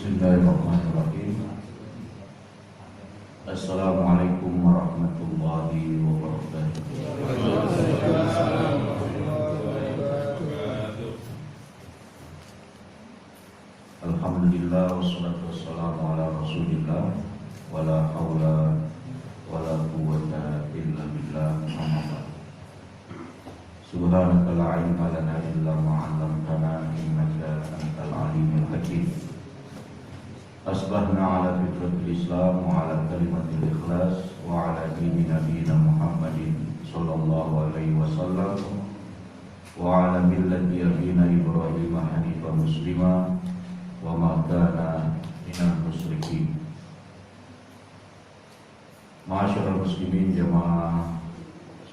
Bismillahirrahmanirrahim. Assalamualaikum warahmatullahi wabarakatuh. Alhamdulillah wassalatu wassalamu ala rasulillah wala haula wala quwwata illa billah. Subhanaka la ilma lana illa ma 'allamtana innaka antal alimul hakim. Asbahna ala fitratil Islam wa ala kalimatil ikhlas wa ala dini nabiyina Muhammadin sallallahu alaihi wasallam wa ala millati abina Ibrahim hanifan muslima wa ma kana minal musyrikin. Ma'asyiral muslimin jamaah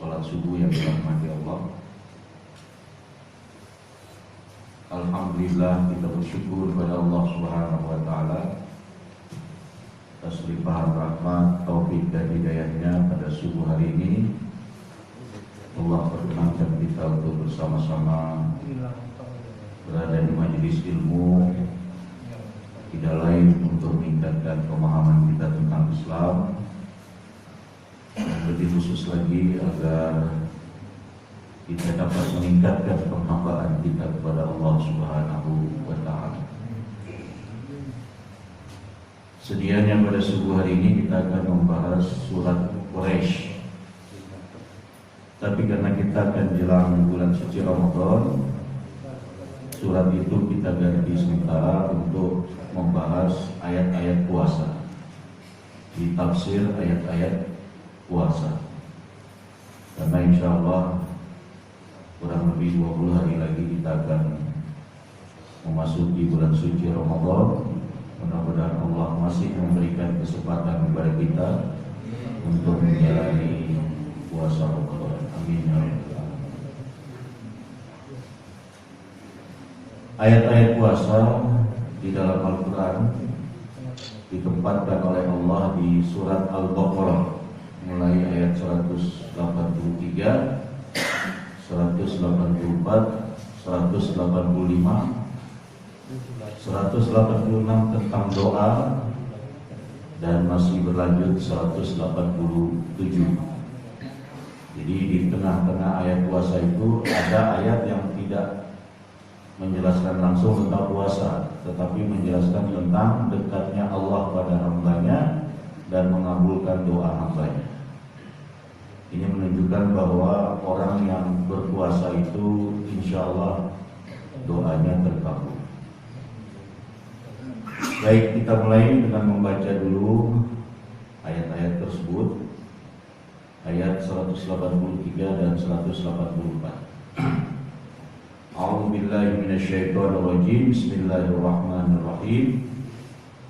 salat subuh yang dirahmati Allah. Alhamdulillah, kita bersyukur kepada Allah Subhanahu wa taala atas limpahan rahmat, taufik dan hidayahnya pada subuh hari ini. Allah perkenankan kita untuk bersama-sama berada di majelis ilmu, tidak lain untuk meningkatkan pemahaman kita tentang Islam, dan lebih khusus lagi agar kita dapat meningkatkan penghambaan kita kepada Allah Subhanahu wa taala. Sedianya pada subuh hari ini kita akan membahas surat Quraisy. Tapi karena kita akan jelang bulan suci Ramadan, surat itu kita ganti sementara untuk membahas ayat-ayat puasa, ditafsir ayat-ayat puasa. Karena insya Allah kurang lebih 20 hari lagi kita akan memasuki bulan suci Ramadan. Mudah-mudahan Allah masih memberikan kesempatan kepada kita untuk menjalani puasa Ramadan. Amin ya rabbal alamin. Ayat-ayat puasa di dalam Al-Quran ditempatkan oleh Allah di surat Al-Baqarah mulai ayat 183, 184, 185, 186 tentang doa, dan masih berlanjut 187. Jadi di tengah-tengah ayat puasa itu ada ayat yang tidak menjelaskan langsung tentang puasa, tetapi menjelaskan tentang dekatnya Allah pada hambanya dan mengabulkan doa hambanya. Ini menunjukkan bahwa orang yang berpuasa itu insya Allah doanya terkabul. Baik, kita mulai dengan membaca dulu ayat-ayat tersebut, ayat 183 dan 184. A'udzu billahi minasyaitonir rajim. Bismillahirrahmanirrahim.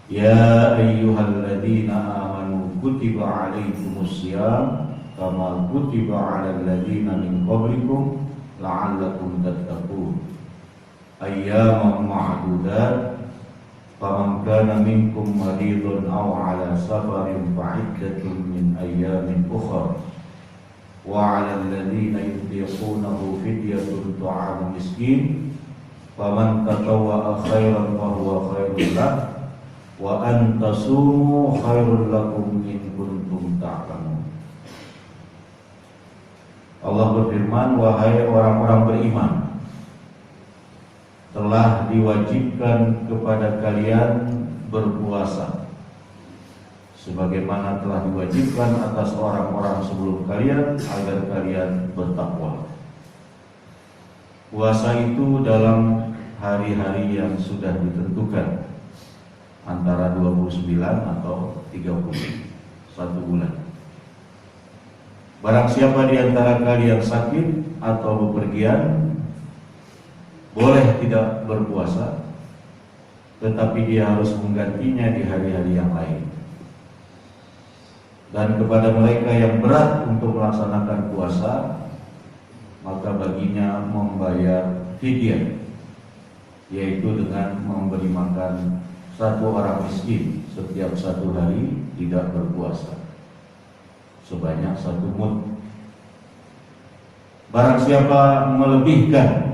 Ya ayyuhalladzina amanu kutiba 'alaikumussyam kama kutiba 'alal ladzina min qablikum la'allakum tattaqun. Ayyaman ma'dudat faman kana minkum maridun aw 'ala safarin fa'iddatun min ayyamin ukhra wa 'alal ladzina yutiqunahu fidyatun ta'amu miskin faman tatawwa'a khairan fa huwa khairul lahu wa an tasumu khairul lakum in kuntum ta'lamun. Allah berfirman, wahai orang-orang beriman, telah diwajibkan kepada kalian berpuasa sebagaimana telah diwajibkan atas orang-orang sebelum kalian agar kalian bertakwa. Puasa itu dalam hari-hari yang sudah ditentukan, antara 29 atau 30, 1 bulan. Barang siapa di antara kalian sakit atau bepergian, boleh tidak berpuasa, tetapi dia harus menggantinya di hari-hari yang lain. Dan kepada mereka yang berat untuk melaksanakan puasa, maka baginya membayar fidyah, yaitu dengan memberi makan 1 orang miskin setiap 1 hari tidak berpuasa sebanyak 1 mud. Barang siapa melebihkan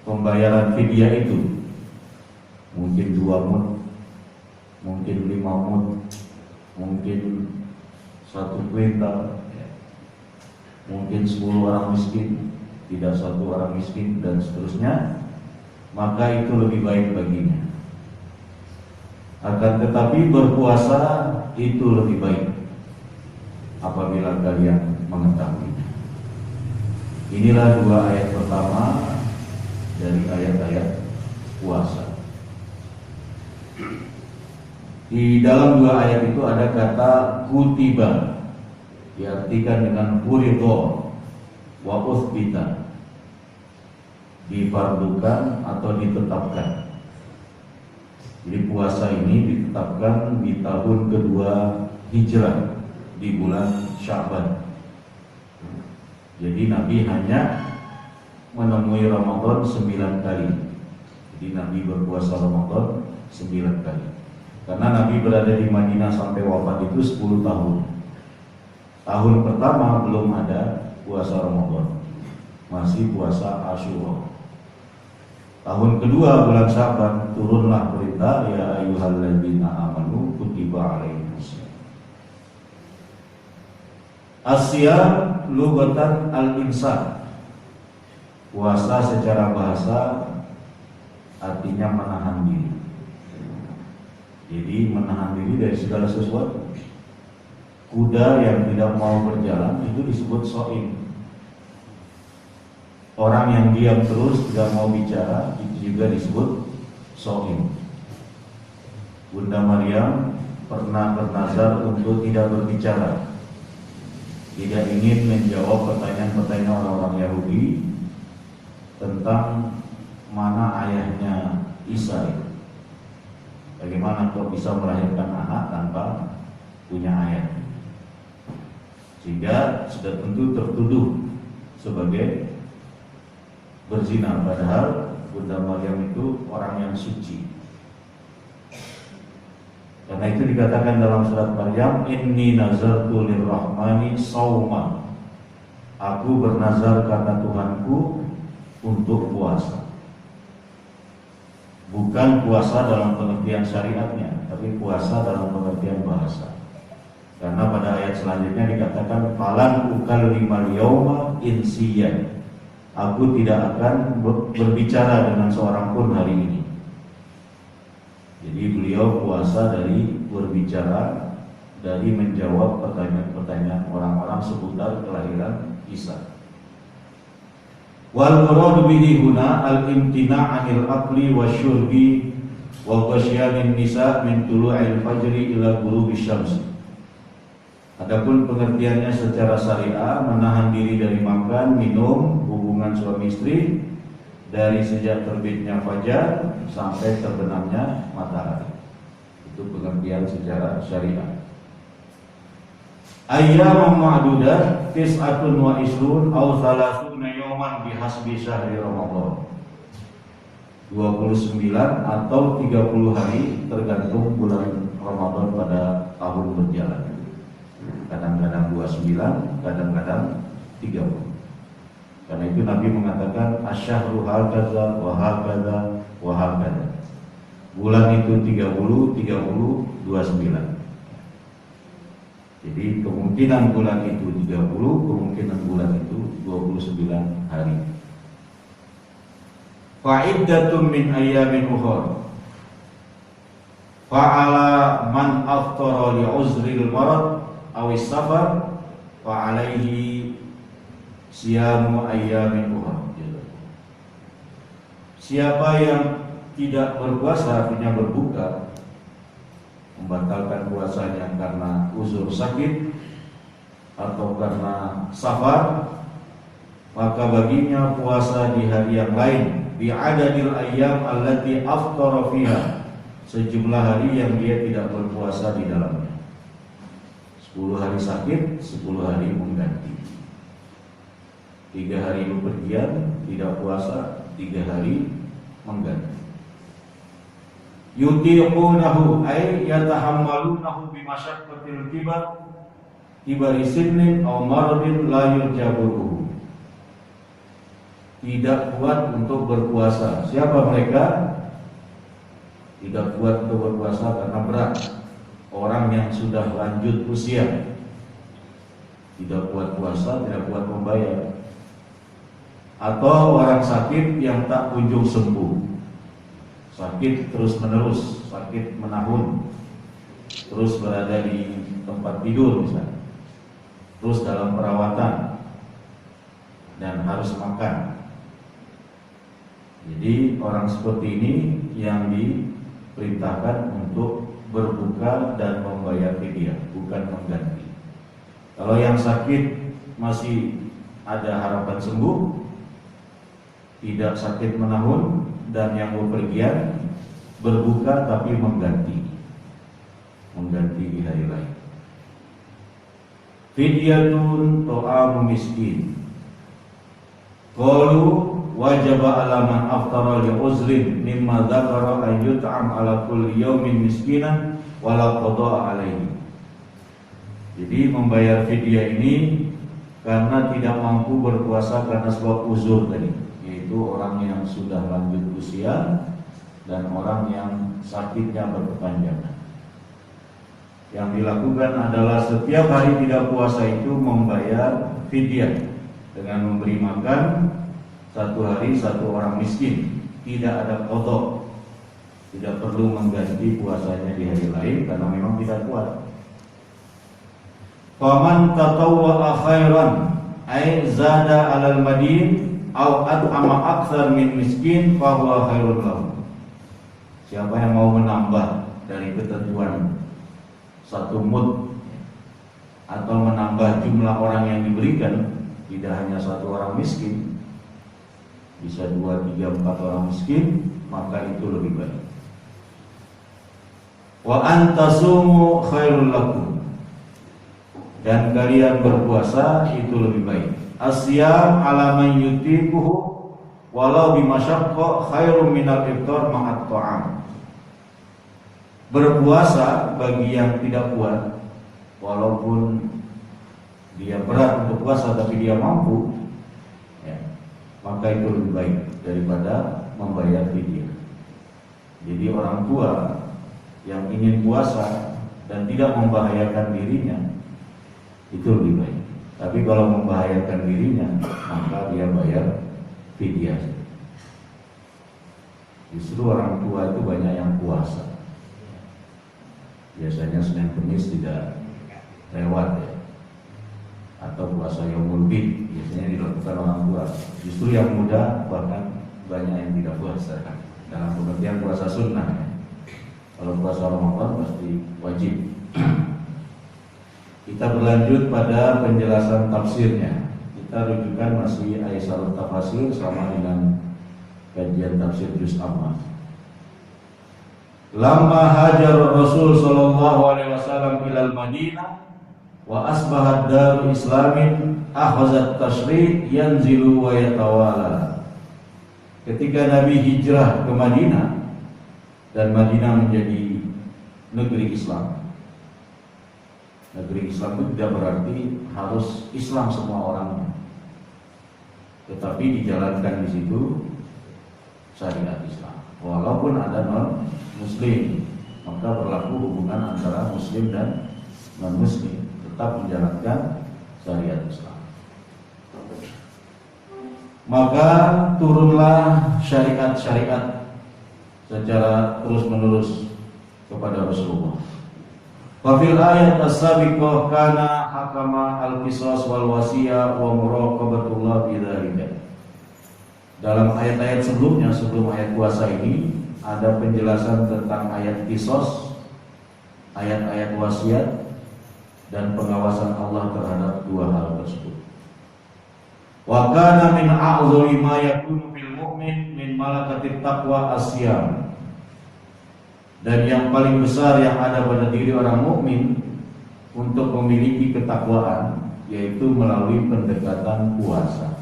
pembayaran fidyah itu, mungkin 2 mud mungkin 5 mud, mungkin 1 kuintal, mungkin 10 orang miskin, tidak 1 orang miskin, dan seterusnya, maka itu lebih baik baginya. Akan tetapi berpuasa itu lebih baik apabila kalian mengetahuinya. Inilah 2 ayat pertama dari ayat-ayat puasa. Di dalam 2 ayat itu ada kata kutiba, diartikan dengan furidho wa uthbita, difardukan atau ditetapkan. Jadi puasa ini ditetapkan di tahun kedua Hijrah, di bulan Sya'ban. Jadi Nabi hanya menemui Ramadan 9 kali. Jadi Nabi berpuasa Ramadan 9 kali. Karena Nabi berada di Madinah sampai wafat itu 10 tahun. Tahun pertama belum ada puasa Ramadan, masih puasa Asyura. Tahun kedua bulan Sya'ban turunlah perintah, ya ayyuhalladzina amanu kutiba alaikumus Asyam lugatan al-imsak. Puasa secara bahasa artinya menahan diri. Jadi menahan diri dari segala sesuatu. Kuda yang tidak mau berjalan itu disebut shaim. Orang yang diam terus tidak mau bicara itu juga disebut shaim. Bunda Maryam pernah bernazar untuk tidak berbicara, tidak ingin menjawab pertanyaan-pertanyaan orang-orang Yahudi tentang mana ayahnya Isa itu. Bagaimana kok bisa melahirkan anak tanpa punya ayah? Sehingga sudah tentu tertuduh sebagai berzina, padahal Bunda Maryam itu orang yang suci. Karena itu dikatakan dalam surat Maryam, inni nazartu lirrahmani shauma. Aku bernazar karena Tuhanku untuk puasa. Bukan puasa dalam pengertian syariatnya, tapi puasa dalam pengertian bahasa. Karena pada ayat selanjutnya dikatakan falan ukallimal yauma insiyan. Aku tidak akan berbicara dengan seorang pun hari ini. Jadi beliau puasa dari berbicara, dari menjawab pertanyaan-pertanyaan orang-orang seputar kelahiran Isa. Wal muradu bihi huna al-imtina' 'anil akli wasyurbi wa ghasyanin nisa min tulu'il fajri ila ghurubish syams. Adapun pengertiannya secara syariah, menahan diri dari makan, minum, hubungan suami istri dari sejak terbitnya fajar sampai terbenamnya matahari. Itu pengertian secara syariah. Ayyam ma'dudah tis'atun wa isrun aw thalathuna yawman bihasbi syahri Ramadan. 29 atau 30 hari tergantung bulan Ramadan pada tahun berjalan. Kadang-kadang 29, kadang-kadang 30. Karena itu Nabi mengatakan asyahru hakaza wa hakaza wa hakaza. Bulan itu 30, 30, 29. Jadi kemungkinan bulan itu 30, kemungkinan bulan itu 29 hari. Fa'iddatun min ayyamin ukhra. Fa'ala man aftara li uzril marad awis safar fa alaihi siyamu ayyamin ukhra. Siapa yang tidak berpuasa, artinya berbuka, membatalkan puasanya karena uzur sakit atau karena safar, maka baginya puasa di hari yang lain bi adadil ayyam allati aftara fiha, sejumlah hari yang dia tidak berpuasa di dalamnya. 10 hari sakit, 10 hari mengganti. 3 hari bepergian tidak puasa, 3 hari mengganti. Yutiqunahu ay yatahammalunahu bi masyaqqatil kibari sinnin aw maradin la yurjabuhu. Tidak kuat untuk berpuasa. Siapa mereka? tidak kuat untuk berpuasa karena berat. Orang yang sudah lanjut usia tidak kuat puasa, tidak kuat membayar. Atau orang sakit yang tak kunjung sembuh, sakit terus menerus, sakit menahun, terus berada di tempat tidur misalnya, terus dalam perawatan dan harus makan. Jadi orang seperti ini yang diperintahkan untuk berbuka dan membayar fidyah, bukan mengganti. Kalau yang sakit masih ada harapan sembuh, tidak sakit menahun, dan yang bepergian berbuka tapi mengganti di hari lain. Fidyatun ta'amu miskin. Qalu wajaba ala man aftara li uzrin mimma dzakara an yut'am ala kulli yawmin miskinan wala qada'a alaihi. Jadi membayar fidyah ini karena tidak mampu berpuasa karena sebab uzur tadi, yaitu orang yang sudah lanjut usia dan orang yang sakitnya berkepanjangan. Yang dilakukan adalah setiap hari tidak puasa itu membayar fidyah dengan memberi makan satu hari satu orang miskin, tidak ada qada, tidak perlu mengganti puasanya di hari lain karena memang tidak kuat. Faman tatawwa'a khairan ay zada 'alal madin aw at'ama aktsar min miskin fa huwa khairun lahu. Siapa yang mau menambah dari ketentuan satu mud atau menambah jumlah orang yang diberikan, tidak hanya satu orang miskin, bisa 2, 3, 4 orang miskin, maka itu lebih baik. Wa antasumu khairul lakum, dan kalian berpuasa itu lebih baik. Asyam ala man yutiquhu walau bimasyaqqa khairum minal iftar ma'at ta'am. Berpuasa bagi yang tidak kuat, walaupun dia berat untuk puasa tapi dia mampu, ya, maka itu lebih baik daripada membayar fidyah. Jadi orang tua yang ingin puasa dan tidak membahayakan dirinya, itu lebih baik. Tapi kalau membahayakan dirinya, maka dia bayar fidyah. Justru orang tua itu banyak yang puasa. Biasanya Senin Kamis tidak lewat, ya. Atau puasa Yaumul Bid biasanya dilakukan orang tua. Justru yang muda bahkan banyak yang tidak puasa, dalam pengertian puasa sunnah, ya. Kalau puasa Ramadan pasti wajib. Kita berlanjut pada penjelasan tafsirnya. Kita rujukan masih Aisyah Tafsir sama dengan kajian tafsir Juz Amma. Lamma hajar Rasul sallallahu alaihi wasallam ilal Madinah wa asbahat darul islamin akhazat tashri' yanzilu wa yatawala. Ketika Nabi hijrah ke Madinah dan Madinah menjadi negeri Islam. Negeri Islam itu tidak berarti harus Islam semua orangnya, tetapi dijalankan di situ syariat Islam. Walaupun ada non Muslim, maka berlaku hubungan antara Muslim dan non Muslim, tetap menjalankan syariat Islam. Maka turunlah syariat-syariat secara terus-menerus kepada Rasulullah. Fafil ayat as-sabiqah kana hakama al-qisas wal wasiyah wa muraqabatullah bidzalika. Dalam ayat-ayat sebelumnya, sebelum ayat puasa ini, ada penjelasan tentang ayat qisas, ayat-ayat wasiat, dan pengawasan Allah terhadap dua hal tersebut. Wa kana min a'zami ma yakunu fil mu'min min malakatit taqwa asyam. Dan yang paling besar yang ada pada diri orang mukmin untuk memiliki ketakwaan, yaitu melalui pendekatan puasa.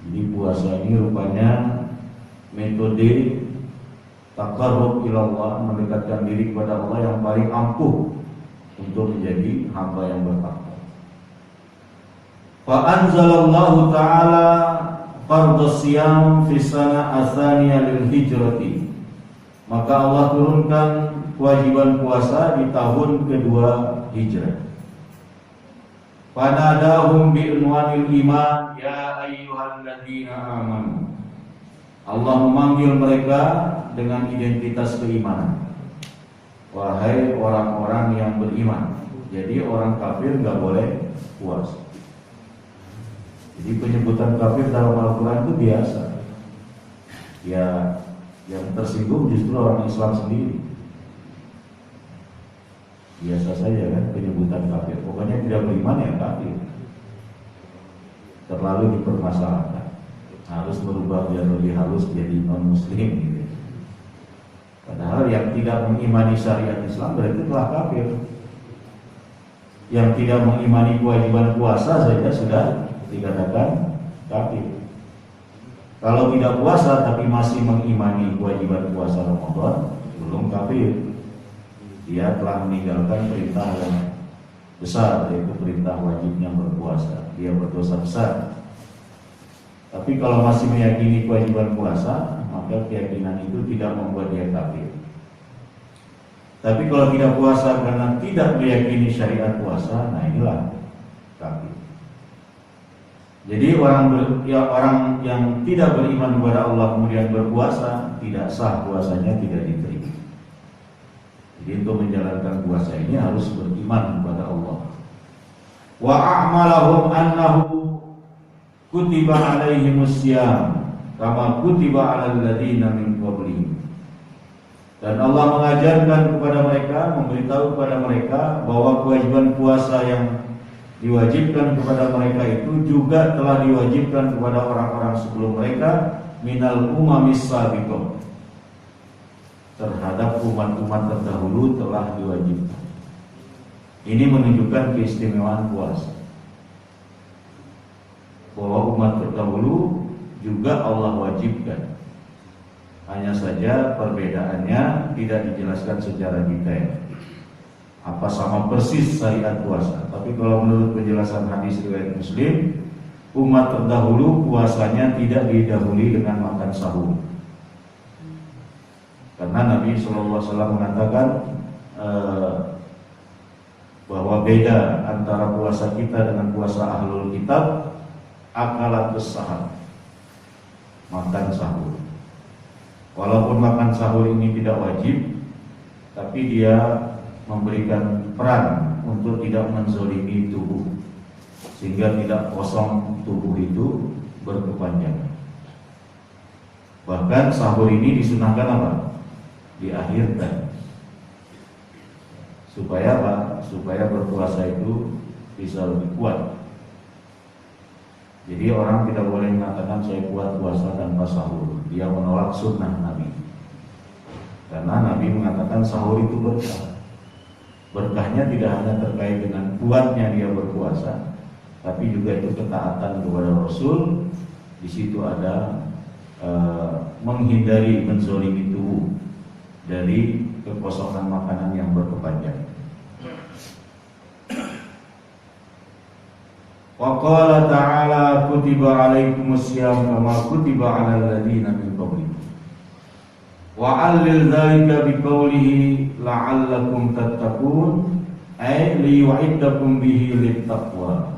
Jadi puasa ini rupanya metode taqarrub ila Allah, mendekatkan diri kepada Allah yang paling ampuh untuk menjadi hamba yang bertakwa. Fa anzalallahu ta'ala fardhus siyam fi sana atsaniyah lil hijrati maka Allah turunkan kewajiban puasa di tahun kedua Hijrah. Fanadahum bi'unwanil iman ya ayyuhalladzina amanu. Allah memanggil mereka dengan identitas keimanan. Wahai orang-orang yang beriman. Jadi orang kafir nggak boleh puasa. Jadi penyebutan kafir dalam Al-Quran itu biasa. Ya, yang tersinggung justru orang Islam sendiri. Biasa saja kan penyebutan kafir. Pokoknya tidak beriman ya kafir. Terlalu dipermasalahkan. Harus berubah biar lebih halus jadi non muslim gitu. Padahal yang tidak mengimani syariat Islam berarti telah kafir. Yang tidak mengimani kewajiban puasa saja sudah dikatakan kafir. Kalau tidak puasa tapi masih mengimani kewajiban puasa Ramadan, belum kafir. Dia telah meninggalkan perintah yang besar, yaitu perintah wajibnya berpuasa. Dia berdosa besar. Tapi kalau masih meyakini kewajiban puasa, maka keyakinan itu tidak membuat dia kafir. Tapi kalau tidak puasa karena tidak meyakini syariat puasa, nah inilah kafir. Jadi orang yang tidak beriman kepada Allah kemudian berpuasa, tidak sah puasanya, tidak diterima. Jadi untuk menjalankan puasa ini harus beriman kepada Allah. Wa a'malahum annahu kutiba alaihimus syiyam kama kutiba alal ladzina min qablihim. Dan Allah mengajarkan kepada mereka, memberitahu kepada mereka bahwa kewajiban puasa yang diwajibkan kepada mereka itu juga telah diwajibkan kepada orang-orang sebelum mereka minal umamis sabiqah. Terhadap umat-umat terdahulu telah diwajibkan. Ini menunjukkan keistimewaan puasa. Bahwa umat terdahulu juga Allah wajibkan. Hanya saja perbedaannya tidak dijelaskan secara detail. Apa sama persis syariat puasa. Tapi kalau menurut penjelasan hadis riwayat Muslim, umat terdahulu puasanya tidak didahului dengan makan sahur. Karena Nabi SAW mengatakan bahwa beda antara puasa kita dengan puasa ahlul kitab, akalatus sahar, makan sahur. Walaupun makan sahur ini tidak wajib, tapi dia memberikan peran untuk tidak menzolimi tubuh, sehingga tidak kosong tubuh itu berkepanjangan. Bahkan sahur ini disunahkan apa? Diakhirkan. Supaya apa? Supaya berpuasa itu bisa lebih kuat. Jadi orang tidak boleh mengatakan saya kuat puasa tanpa sahur. Dia menolak sunnah Nabi. Karena Nabi mengatakan sahur itu berkah. Berkahnya tidak hanya terkait dengan kuatnya dia berpuasa, tapi juga itu ketaatan kepada Rasul. Di situ ada menghindari menzolimi tubuh dari kekosongan makanan yang berkepanjangan. Wa qala ta'ala kutiba 'alaikumus syiyam kama kutiba 'alal ladzina min qablikum. Wa 'allil dzalika biqaulihi la'allakum tattaqun ay liyu'iddakum bihi littaqwa.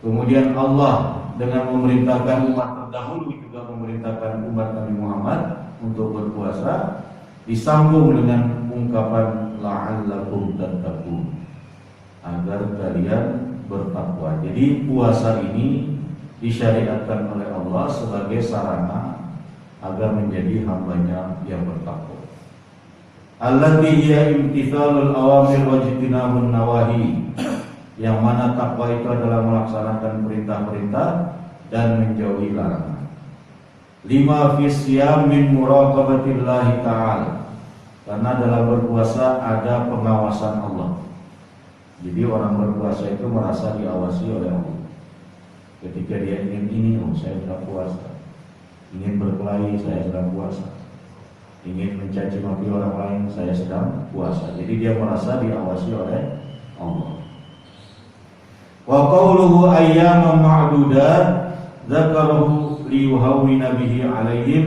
Kemudian Allah dengan memerintahkan umat terdahulu juga memerintahkan umat Nabi Muhammad untuk berpuasa, disambung dengan ungkapan la'allakum tattaqun, agar kalian bertakwa. Jadi puasa ini disyariatkan oleh Allah sebagai sarana agar menjadi hambanya yang bertakwa. Allati hiya imtithalul awamir wa ijtinabun nawahi, yang mana takwa itu adalah melaksanakan perintah-perintah dan menjauhi larangan. Lima fi siyam min muraqabatillahi ta'ala, karena dalam berpuasa ada pengawasan Allah. Jadi orang berpuasa itu merasa diawasi oleh Allah. Ketika dia ingin ini, oh saya sedang puasa. Ingin berkelahi, saya sedang puasa. Ingin mencaci maki orang lain, saya sedang puasa. Jadi dia merasa diawasi oleh Allah. Wa qawluhu ayyaman ma'dudat dzakarahu liyuhawwina bihi 'alaihim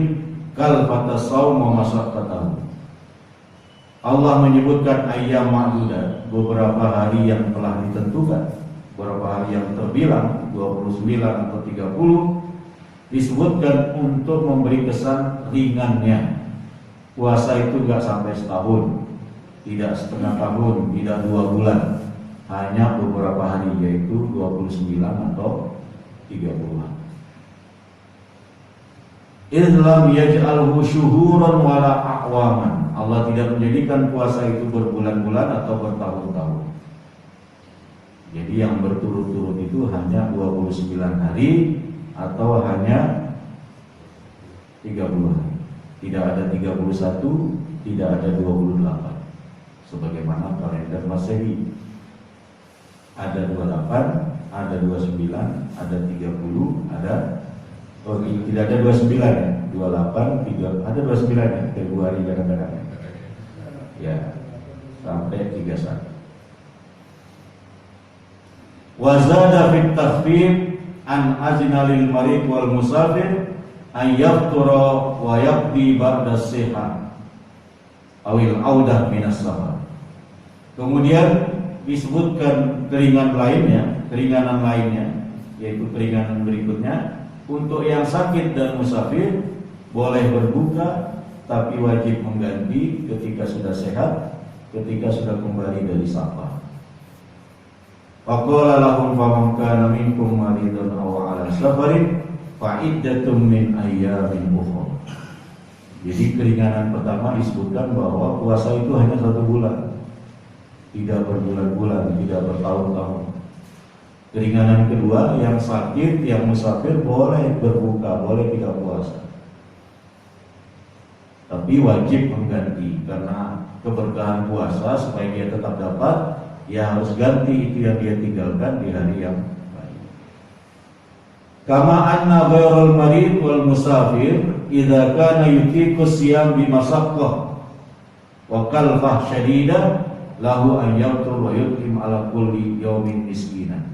kal fatasawm wa masyaqqatahu. Allah menyebutkan ayyam ma'dudat, beberapa hari yang telah ditentukan, beberapa hari yang terbilang 29 atau 30, disebutkan untuk memberi kesan ringannya. Puasa itu gak sampai setahun, tidak setengah tahun, tidak 2 bulan, hanya beberapa hari, yaitu 29 atau 30. Islam yaj'alhu syuhuran wala a'waman. Allah tidak menjadikan puasa itu berbulan-bulan atau bertahun-tahun. Jadi yang berturut-turut itu hanya 29 hari atau hanya 30 hari. Tidak ada 31, tidak ada 28. Sebagaimana kalender Masehi. Ada 28, ada 29, ada 30, ada tidak ada 29 ya, 28, 3, ada 29 ya, Februari kadang-kadang ya, sampai 31. Wazada fit takhfif an azina lil marid wal musafir an yaftura wa yaqdi ba'da siha awil audah minas safar. Kemudian disebutkan keringanan lainnya, yaitu keringanan berikutnya. Untuk yang sakit dan musafir boleh berbuka, tapi wajib mengganti ketika sudah sehat, ketika sudah kembali dari safar. Faqala lahum faman kana minkum maridan aw ala safarin fa iddatum min ayyamin ukhra. Jadi keringanan pertama disebutkan bahwa puasa itu hanya 1 bulan, tidak berbulan-bulan, tidak bertahun-tahun. Keringanan kedua, yang sakit, yang musafir boleh berbuka, boleh tidak puasa, tapi wajib mengganti karena keberkahan puasa. Supaya dia tetap dapat, ya harus ganti itu yang dia tinggalkan di hari yang lain. Kama anna ghairul marid wal musafir idza kana yutiqu siyam bi mashaqqah wa kalfah syadidah lahu an yautur wa yut'im ala kulli yaumin miskinan.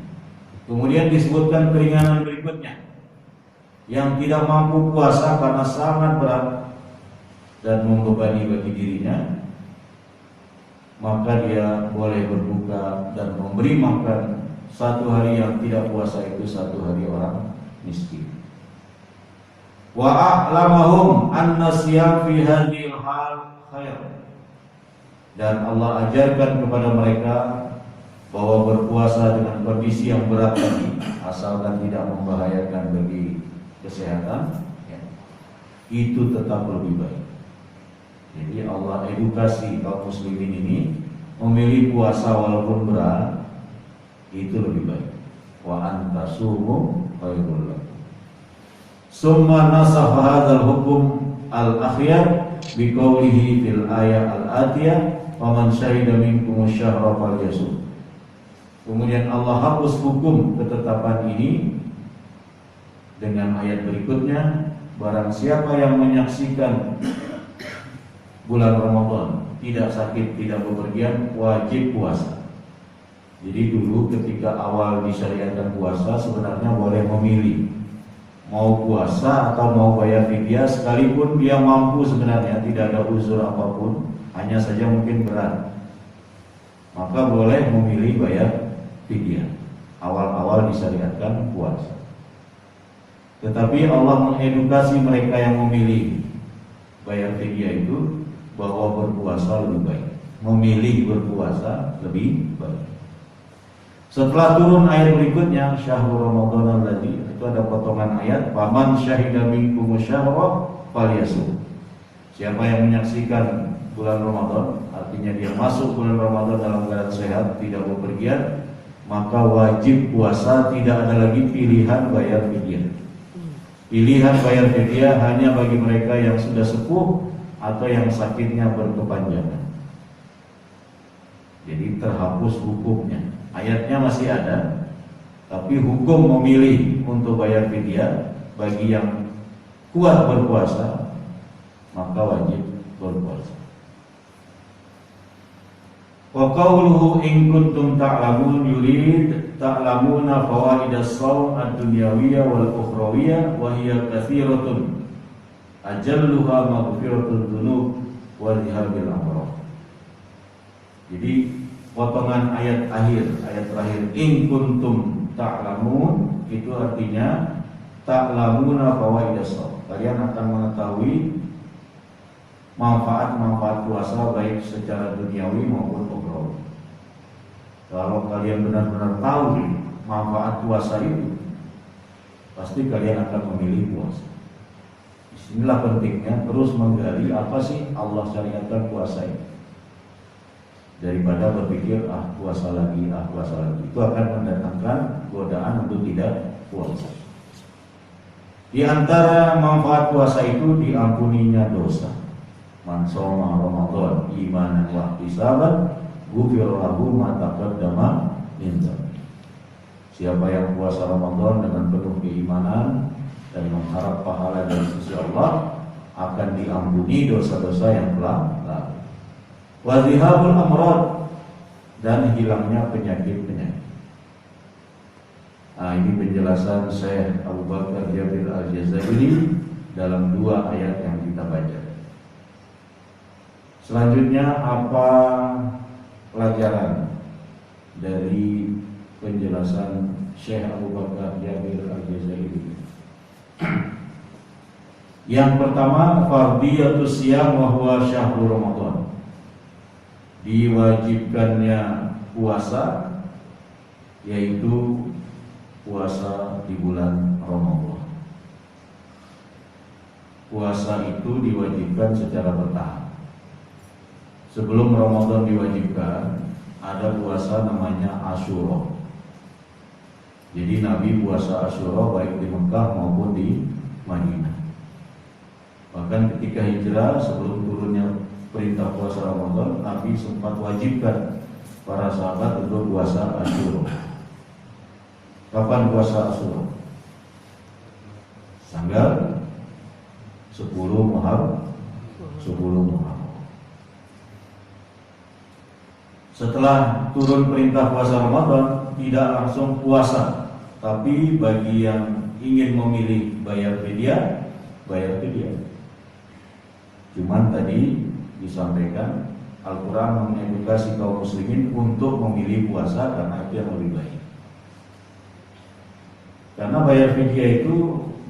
Kemudian disebutkan keringanan berikutnya, yang tidak mampu puasa karena sangat berat dan membebani bagi dirinya, maka dia boleh berbuka dan memberi makan 1 hari yang tidak puasa itu 1 hari orang miskin. Wa a'lamahum anna siyam fi hadhil hal khair. Dan Allah ajarkan kepada mereka bahwa berpuasa dengan kondisi yang berat tadi, asalkan tidak membahayakan bagi kesehatan, ya, itu tetap lebih baik. Jadi Allah edukasi kaum muslimin ini memilih puasa walaupun berat, itu lebih baik. Wa antasumu khairul lakum. Summa nasakha hadzal hukum al-akhyar biqaulihi fil ayat al-atiyah faman syahida minkum asy-syahra falyasum. Kemudian Allah hapus hukum ketetapan ini dengan ayat berikutnya, barang siapa yang menyaksikan bulan Ramadan tidak sakit, tidak bepergian, wajib puasa. Jadi dulu ketika awal disyariatkan puasa, sebenarnya boleh memilih mau puasa atau mau bayar fidyah, sekalipun dia mampu, sebenarnya tidak ada uzur apapun, hanya saja mungkin berat, maka boleh memilih bayar fidyah. Awal-awal disyariatkan puasa. Tetapi Allah mengedukasi mereka yang memilih bayar fidyah itu bahwa berpuasa lebih baik, memilih berpuasa lebih baik. Setelah turun ayat berikutnya, syahrul Ramadan alladzi, itu ada potongan ayat, faman syahida minkum syahra falyasum. Siapa yang menyaksikan bulan Ramadan, artinya dia masuk bulan Ramadan dalam keadaan sehat, tidak bepergian, maka wajib puasa, tidak ada lagi pilihan bayar fidyah. Pilihan bayar fidyah hanya bagi mereka yang sudah sepuh atau yang sakitnya berkepanjangan. Jadi terhapus hukumnya. Ayatnya masih ada, tapi hukum memilih untuk bayar fidyah bagi yang kuat berpuasa, maka wajib berpuasa. Wa qawluhu in kuntum ta'lamun yurid ta'lamuna fawaidas shaum ad-dunyawiyah wal ukhrawiyah wa hiya katsiratun ajalluha maghfiratul dzunub wa dhihabil amrad. Jadi potongan ayat terakhir in kuntum ta'lamun itu artinya ta'lamuna fawaidas shaum. Kalian akan mengetahui manfaat-manfaat puasa baik secara duniawi maupun ukhrawi. Kalau kalian benar-benar tahu manfaat puasa itu, pasti kalian akan memilih puasa. Inilah pentingnya terus menggali apa sih Allah syariatkan puasa ini. Daripada berpikir puasa lagi. Itu akan mendatangkan godaan untuk tidak puasa. Di antara manfaat puasa itu diampuninya dosa. Man shoma Ramadan imanan wa ihtisaban ghufira lahu ma taqaddama min dzambi. Siapa yang puasa Ramadan dengan penuh keimanan dan mengharap pahala dari sisi Allah, akan diampuni dosa-dosa yang telah lalu. Wa dhihabul amrad, dan hilangnya penyakit-penyakit. Ini penjelasan Syekh Abu Bakar Jabir Al-Jazairi dalam 2 ayat yang kita baca. Selanjutnya apa pelajaran dari penjelasan Syekh Abu Bakar Jabir Al-Jazairi? Yang pertama, fardhiyatus siyam wa huwa syahrul Ramadan. Diwajibkannya puasa, yaitu puasa di bulan Ramadan. Puasa itu diwajibkan secara bertahap. Sebelum Ramadan diwajibkan, ada puasa namanya Asyura. Jadi Nabi puasa Asyura baik di Mekah maupun di Madinah. Bahkan ketika hijrah, sebelum turunnya perintah puasa Ramadan, Nabi sempat wajibkan para sahabat untuk puasa Asyura. Kapan puasa Asyura? Tanggal 10 Muharram. Setelah turun perintah puasa Ramadan, tidak langsung puasa, tapi bagi yang ingin memilih bayar fidyah, bayar fidyah. Cuman tadi disampaikan Al-Quran mengedukasi kaum muslimin untuk memilih puasa karena itu yang lebih baik. Karena bayar fidyah itu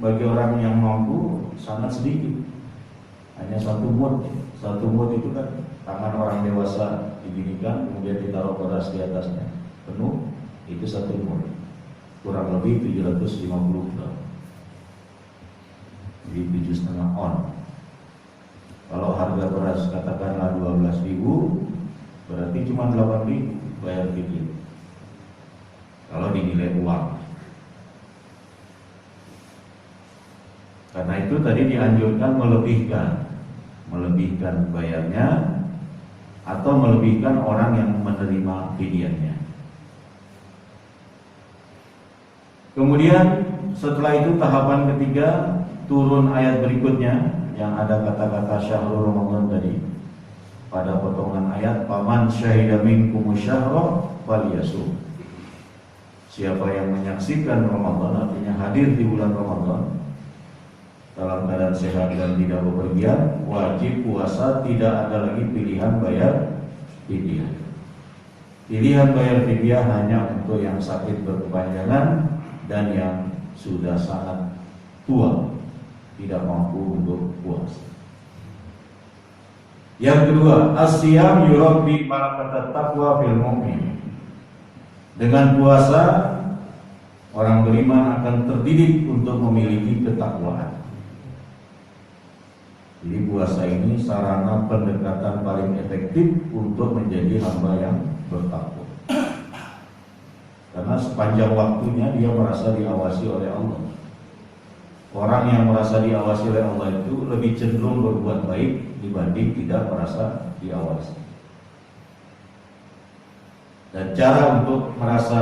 bagi orang yang mampu sangat sedikit, hanya 1 mud. 1 mud itu kan tangan orang dewasa diginikan, kemudian ditaruh beras di atasnya penuh, itu 1 mud, kurang lebih 750 gram. Jadi 7,5 on. Kalau harga beras katakanlah 12.000, berarti cuma 8.000 bayar fidyah. Kalau dinilai uang. Karena itu tadi dianjurkan melebihkan bayarnya atau melebihkan orang yang menerima fidyahnya. Kemudian setelah itu tahapan ketiga, turun ayat berikutnya yang ada kata-kata syahrul Ramadan tadi. Pada potongan ayat, faman syahida minkum syahra falyasum. Siapa yang menyaksikan Ramadan, artinya hadir di bulan Ramadan dalam keadaan sehat dan tidak bepergian, wajib puasa, tidak ada lagi pilihan bayar fidyah. Pilihan bayar fidyah hanya untuk yang sakit berkepanjangan dan yang sudah sangat tua, tidak mampu untuk puasa. Yang kedua, as-siyam yurabbi malakatat taqwa fil mu'min. Dengan puasa, orang beriman akan terdidik untuk memiliki ketakwaan. Jadi puasa ini sarana pendekatan paling efektif untuk menjadi hamba yang bertakwa. Karena sepanjang waktunya dia merasa diawasi oleh Allah. Orang yang merasa diawasi oleh Allah itu lebih cenderung berbuat baik dibanding tidak merasa diawasi. Dan cara untuk merasa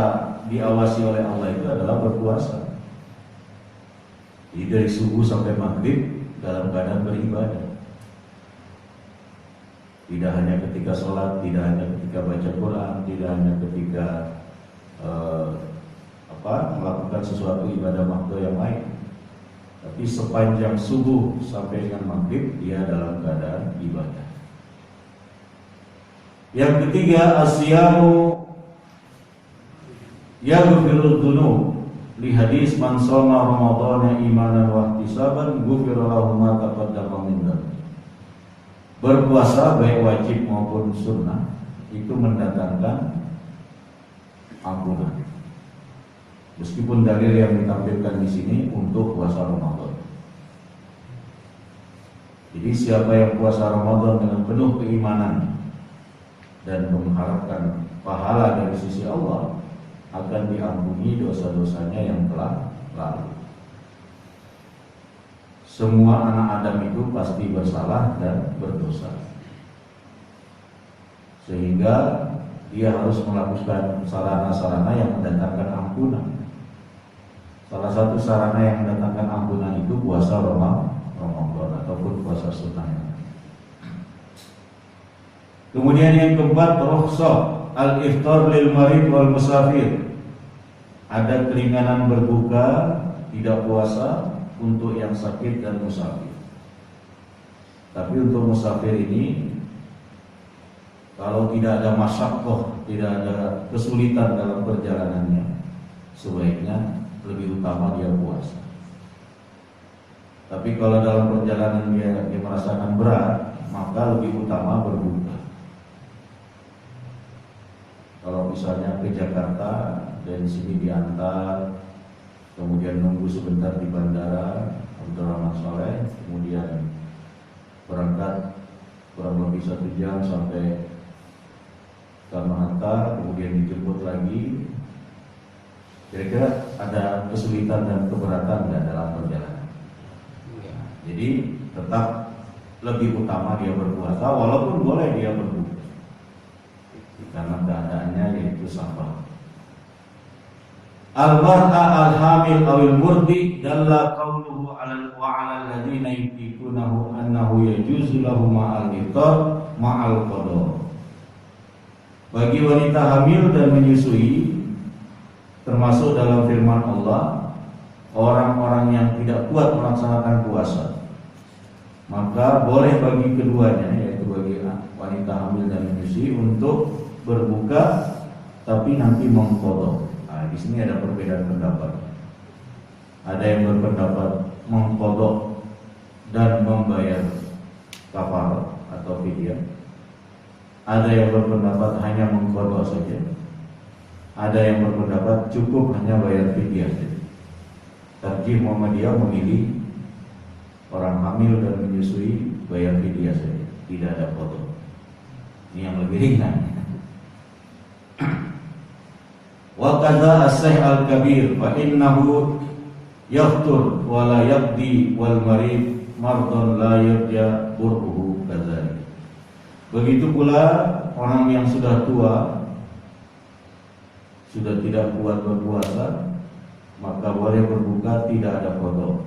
diawasi oleh Allah itu adalah berpuasa. Jadi dari subuh sampai maghrib dalam keadaan beribadah. Tidak hanya ketika sholat, tidak hanya ketika baca Quran, tidak hanya ketika melakukan sesuatu ibadah makhluk yang lain, tapi Berarti sepanjang subuh sampai dengan maghrib dia dalam keadaan ibadah. Yang ketiga, asyamu yaghfirud dzunub. Li hadis man shoma ramadhana imanan wa ihtisaban ghufira lahu ma taqaddama min dzanbi. Berpuasa baik wajib maupun sunnah itu mendatangkan ampunan. Meskipun dalil yang ditampilkan di sini untuk puasa Ramadan. Jadi siapa yang puasa Ramadan dengan penuh keimanan dan mengharapkan pahala dari sisi Allah, akan diampuni dosa-dosanya yang telah lalu. Semua anak Adam itu pasti bersalah dan berdosa, sehingga dia harus melakukan sarana-sarana yang mendatangkan ampunan. Salah satu sarana yang mendatangkan ampunan itu puasa Ramadan ataupun puasa sunnah. Kemudian yang keempat, rukhsah al-iftar lil marid wal musafir. Ada keringanan berbuka, tidak puasa untuk yang sakit dan musafir. Tapi untuk musafir ini, kalau tidak ada masyaqqah, tidak ada kesulitan dalam perjalanannya, sebaiknya lebih utama dia puasa. Tapi kalau dalam perjalanan dia merasakan berat, maka lebih utama berbuka. Kalau misalnya ke Jakarta, dari sini diantar, kemudian nunggu sebentar di bandara Abdurrahman Saleh, kemudian berangkat kurang lebih 1 jam sampai Soekarno-Hatta, kemudian dijemput lagi. Kira-kira ada kesulitan dan keberatan nggak dalam perjalanan? Jadi tetap lebih utama dia berpuasa, walaupun boleh dia berbuka karena keadaannya yaitu safar. Al-mar'a al-hamil awil murdi dalla qawluhu 'ala wa 'ala alladziina yutiqunahu annahu yajuzu lahum ma'al iftar ma'al qada. Bagi wanita hamil dan menyusui, termasuk dalam firman Allah, orang-orang yang tidak kuat melaksanakan puasa, maka boleh bagi keduanya, yaitu bagi wanita hamil dan menyusui, untuk berbuka tapi nanti mengqadha. Nah, di sini ada perbedaan pendapat. Ada yang berpendapat mengqadha dan membayar kafarat atau fidyah. Ada yang berpendapat hanya mengqadha saja. Ada yang berpendapat cukup hanya bayar fidyah saja. Tarjih Muhammadiyah memilih orang hamil dan menyusui bayar fidyah saja, tidak ada qadha. Ini yang lebih ringan. Wa kadza as-sahih al-kabir fa innahu yaftur wa la yaqdi wal marid mardon la yurja burruhu kadzalik. Begitu pula orang yang sudah tua, sudah tidak kuat berpuasa, maka boleh berbuka, tidak ada qadha.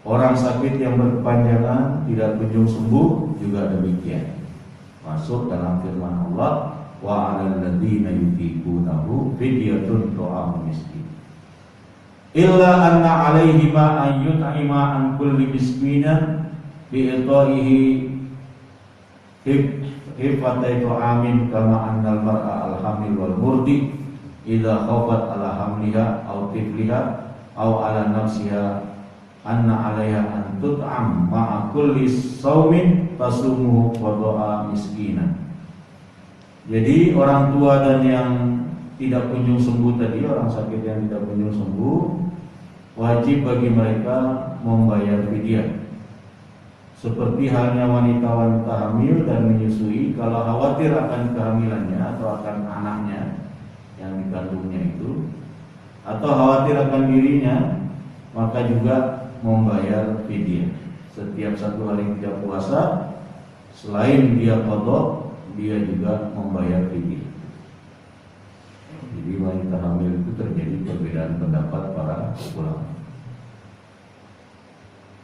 Orang sakit yang berkepanjangan tidak kunjung sembuh juga demikian. Masuk dalam firman Allah, wa 'alal ladzina yutiqunahu fidyatun ta'amu miskin. Illa anna 'alaihima an yut'ima an kulli miskinan bi ita'ihi hifatai ta'amin kama annal mar'a al-hamil wal murdi idza khafat ala hamliha aw tifliha aw ala nafsiha anna 'alaiha an tut'am ma'a kulli shaumin tasumuhu qada'a miskinan. Jadi orang tua dan yang tidak kunjung sembuh tadi, orang sakit yang tidak kunjung sembuh, wajib bagi mereka membayar fidyah. Seperti halnya wanita-wanita hamil dan menyusui, kalau khawatir akan kehamilannya atau akan anaknya yang dikandungnya itu, atau khawatir akan dirinya, maka juga membayar fidyah. Setiap 1 hari tidak puasa, selain dia qadha, dia juga membayar fidyah. Jadi wanita hamil itu terjadi perbedaan pendapat para ulama.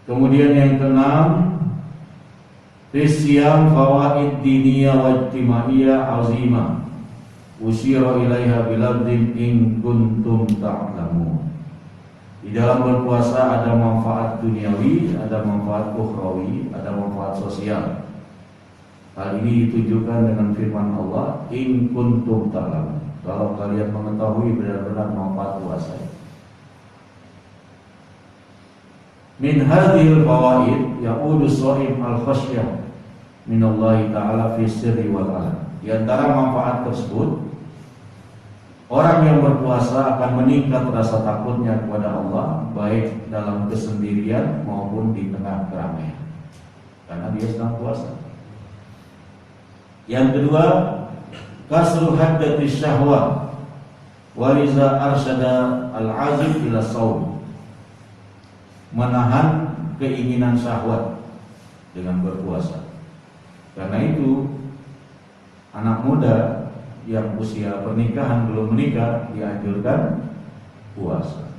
Kemudian yang keenam, Risyam fawaid diniyah wa ijtimaiyah azimah usyira ilaiha bilabdin in kuntum ta'lamun. Di dalam berpuasa ada manfaat duniawi, ada manfaat ukhrawi, ada manfaat sosial. Hal ini ditujukan dengan firman Allah, in kuntum ta'lamun. Kalau kalian mengetahui benar-benar manfaat puasa. Min hadhil fawaid ya'udu shaim al-khasyah min Allah Ta'ala fi sirri wal alam. Di antara manfaat tersebut, orang yang berpuasa akan meningkat rasa takutnya kepada Allah, baik dalam kesendirian maupun di tengah keramaian, karena dia sedang puasa. Yang kedua, kasru haddati syahwat waliza arsyada al-azim ila saum. Menahan keinginan syahwat dengan berpuasa. Karena itu anak muda yang usia pernikahan belum menikah dianjurkan puasa.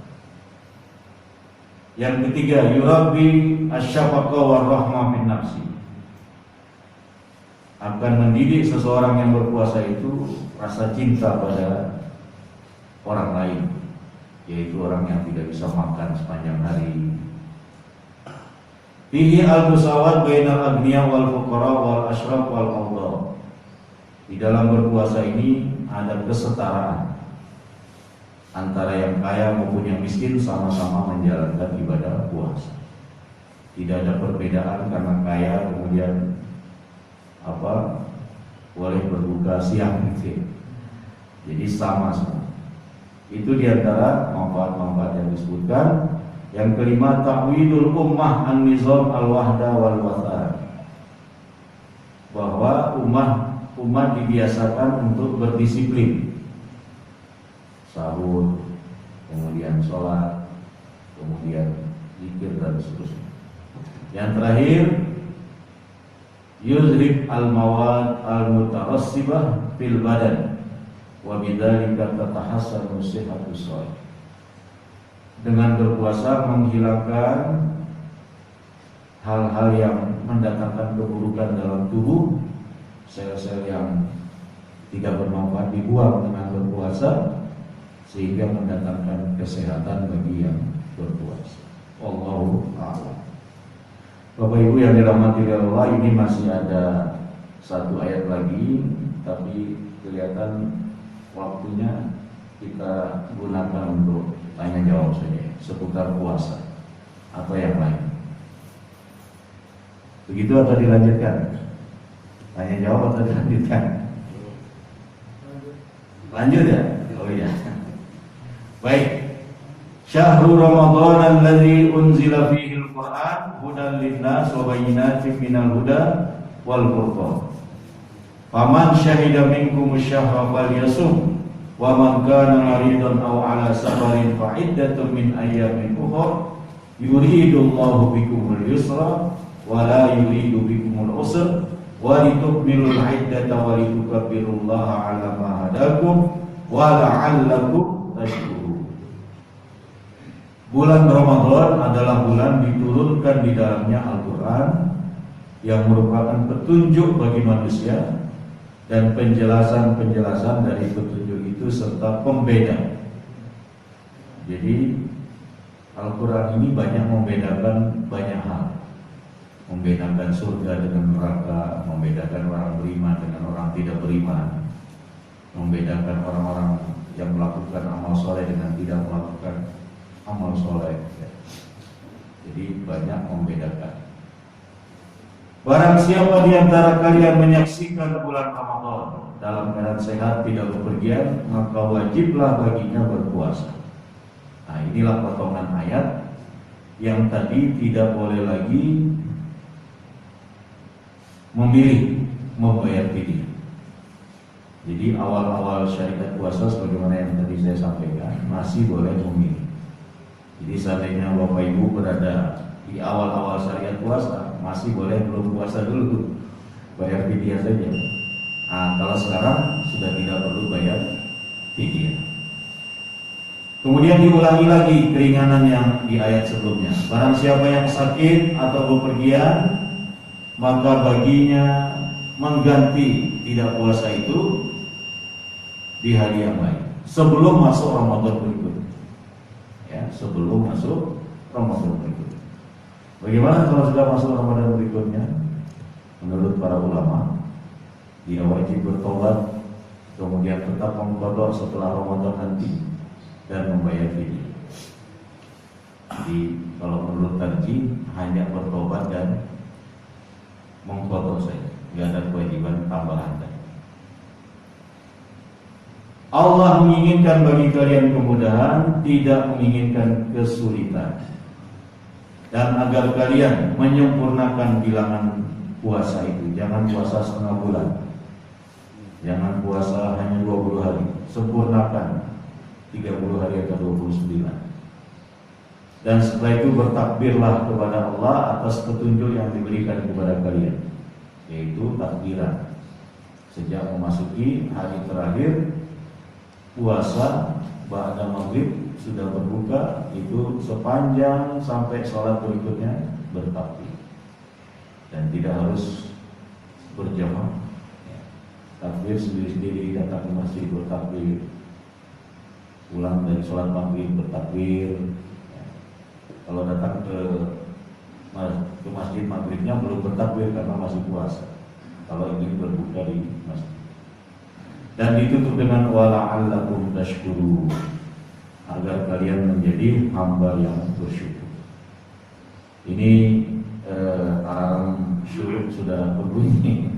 Yang ketiga, yurabbi asy-syafaqah war rahmah min nafsi. Akan mendidik seseorang yang berpuasa itu rasa cinta pada orang lain, yaitu orang yang tidak bisa makan sepanjang hari. Fihi al-musawat bainal aghniya wal fuqara wal asyraf wal awdha. Di dalam berpuasa ini ada kesetaraan antara yang kaya maupun yang miskin, sama-sama menjalankan ibadah puasa. Tidak ada perbedaan karena kaya kemudian boleh berbuka siang gitu. Jadi sama semua. Itu diantara manfaat-manfaat yang disebutkan. Yang kelima, ta'widul ummah an-nizam al-wahda wal wathan. Bahwa umat dibiasakan untuk berdisiplin. Sahur, kemudian sholat, kemudian zikir dan seterusnya. Yang terakhir, yuzhib al-mawad al-mutarassibah fil badan wa bidzalika tatahassanu sihhatus shalah. Dengan berpuasa menghilangkan hal-hal yang mendatangkan keburukan dalam tubuh, sel-sel yang tidak bermanfaat dibuang dengan berpuasa, sehingga mendatangkan kesehatan bagi yang berpuasa. Wallahu a'lam. Bapak Ibu yang dirahmati Allah, ini masih ada satu ayat lagi, tapi kelihatan waktunya kita gunakan untuk tanya jawab saja seputar puasa atau yang lain. Begitu atau dilanjutkan? Tanya jawab atau dilanjutkan? Lanjut ya? Oh iya. Baik. Syahrul Ramadan alladzi unzila fihi al-Qur'an hudan lin-nas wa bayyinatin minal huda wal furqan. Faman syahida minkum asy-syahra falyasum wa man kana maridan aw 'ala safarin fa iddatun min ayyamin ukhra yuridullahu bikumul yusra wa la yuridu bikumul usra wa litukmilul 'iddata wa litukabbirullaha 'ala ma hadakum wa la'allakum tashkurun. Bulan Ramadan adalah bulan diturunkan di dalamnya Al-Quran yang merupakan petunjuk bagi manusia dan penjelasan-penjelasan dari petunjuk itu serta pembeda. Jadi Al-Quran ini banyak membedakan banyak hal. Membedakan surga dengan neraka, membedakan orang beriman dengan orang tidak beriman, membedakan orang-orang yang melakukan amal soleh dengan tidak melakukan amal soleh. Jadi banyak membedakan. Barang siapa di antara kalian menyaksikan bulan Ramadan dalam keadaan sehat, tidak bepergian, maka wajiblah baginya berpuasa. Nah, inilah potongan ayat yang tadi tidak boleh lagi memilih membayar fidyah. Jadi awal-awal syariat puasa sebagaimana yang tadi saya sampaikan masih boleh memilih. Jadi seandainya Bapak Ibu berada di awal-awal syariat puasa, masih boleh belum puasa dulu, bayar fidyah saja. Nah, kalau sekarang sudah tidak perlu bayar fidyah. Kemudian diulangi lagi keringanan yang di ayat sebelumnya. Barang siapa yang sakit atau bepergian, maka baginya mengganti tidak puasa itu di hari yang lain sebelum masuk Ramadan berikutnya. ya, sebelum masuk Ramadan berikutnya. Bagaimana kalau sudah masuk Ramadan berikutnya? Menurut para ulama, dia wajib bertobat, kemudian tetap mengqadha setelah Ramadan nanti dan membayar fidyah. Jadi kalau menurut tarjih hanya bertobat dan mengqadha saja, tidak ada kewajiban tambahan. Allah menginginkan bagi kalian kemudahan, tidak menginginkan kesulitan. Dan agar kalian menyempurnakan bilangan puasa itu. Jangan puasa setengah bulan, jangan puasa hanya 20 hari. Sempurnakan 30 hari atau 29. Dan setelah itu bertakbirlah kepada Allah atas petunjuk yang diberikan kepada kalian, yaitu takbiran sejak memasuki hari terakhir puasa ba'da maghrib sudah berbuka, itu sepanjang sampai sholat berikutnya bertakbir, dan tidak harus berjamaah. Takbir sendiri-sendiri, datang ke masjid bertakbir, pulang dari sholat maghrib bertakbir. Kalau datang ke masjid maghribnya belum bertakbir karena masih puasa. Kalau ingin berbuka di masjid. Dan ditutup dengan wala'allakum tashkurun, agar kalian menjadi hamba yang bersyukur. Ini alarm syuruk sudah berbunyi.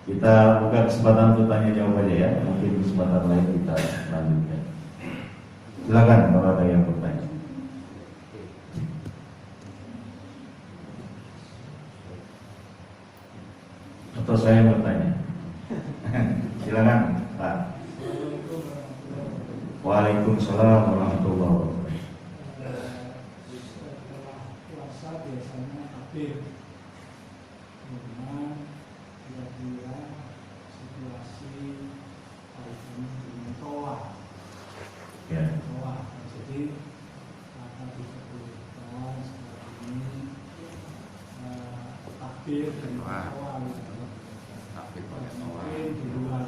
Kita buka kesempatan untuk tanya jawab aja ya. Mungkin kesempatan lain kita lanjutkan. Silakan kalau ada yang bertanya. Atau saya yang bertanya. Silakan Pak. Waalaikumsalam warahmatullahi wabarakatuh. Puasa biasanya takbir. Kemudian kira-kira situasi hari ini dengan toa. Ya. Toa. Jadi apa disebut toa seperti ini takbir dan toa. Takbir pakai toa. Di luar.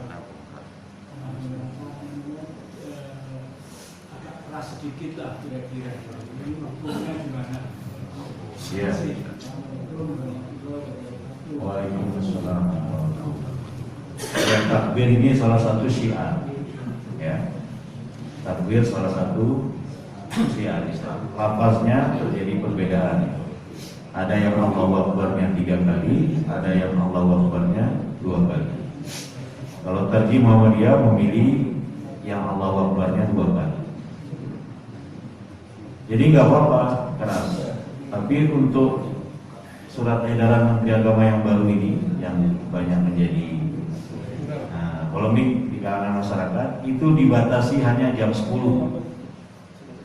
Agak keras sedikit lah kira-kira. Ini hukumnya gimana? Siap. Waalaikumsalam. Ya, takbir ini salah satu syiar. Ya. Takbir salah satu syiar Islam. Lafaznya terjadi perbedaan. Ada yang Allahu Akbarnya 3 kali, ada yang Allahu Akbarnya 2 kali. Kalau tarjih Muhammadiyah memilih yang Allahu Akbarnya 2 kali. Jadi nggak apa-apa keras. Tapi untuk surat edaran Menteri Agama yang baru ini, yang banyak menjadi polemik di kalangan masyarakat, itu dibatasi hanya jam 10.